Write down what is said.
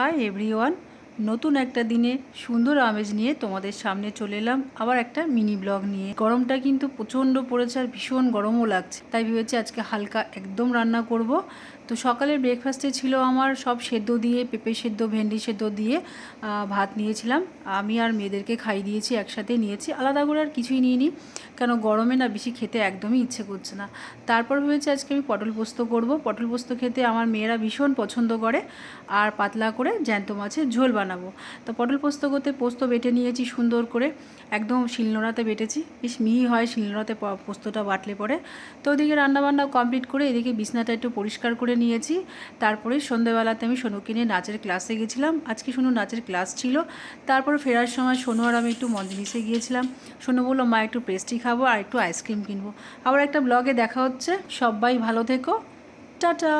Hi everyone, নতুন একটা দিনে সুন্দর আমেজ নিয়ে তোমাদের সামনে চলে এলাম আবার একটা মিনি ব্লগ নিয়ে। গরমটা কিন্তু প্রচণ্ড পড়েছে আর ভীষণ গরমও লাগছে, তাই ভেবেছি আজকে হালকা একদম রান্না করব। তো সকালের ব্রেকফাস্টে ছিল আমার সব সেদ্ধ দিয়ে, পেঁপে সেদ্ধ, ভেন্ডি সেদ্ধ দিয়ে ভাত নিয়েছিলাম। আমি আর মেয়েদেরকে খাইয়ে দিয়েছি, একসাথে নিয়েছি, আলাদা করে আর কিছুই নিইনি, কেন গরমে না বেশি খেতে একদমই ইচ্ছে করছে না। তারপর ভেবেছি আজকে আমি পটল পোস্ত করব। পটল পোস্ত খেতে আমার মেয়েরা ভীষণ পছন্দ করে, আর পাতলা করে জ্যান্ত মাছের ঝোল বানাবো। তো পটল পোস্ত করতে পোস্ত বেটে নিয়েছি সুন্দর করে, একদম শিলনোড়াতে বেটেছি, বেশ মিহি হয় শিলনোড়াতে পোস্তটা বাটলে পরে। তো ওদিকে রান্নাবান্না কমপ্লিট করে এদিকে বিছনাটা একটু পরিষ্কার করে নিয়েছি। তারপরে সন্ধ্যেবেলাতে আমি সোনুকে নিয়ে নাচের ক্লাসে গেছিলাম, আজকে সোনু নাচের ক্লাস ছিল। তারপর ফেরার সময় সোনু আর আমি একটু মঞ্জনিসে গিয়েছিলাম। সোনু বললো মা একটু পেস্ট্রি খাবো আর একটু আইসক্রিম কিনবো। আবার একটা ব্লগে দেখা হচ্ছে, সবাই ভালো থেকো, টাটা।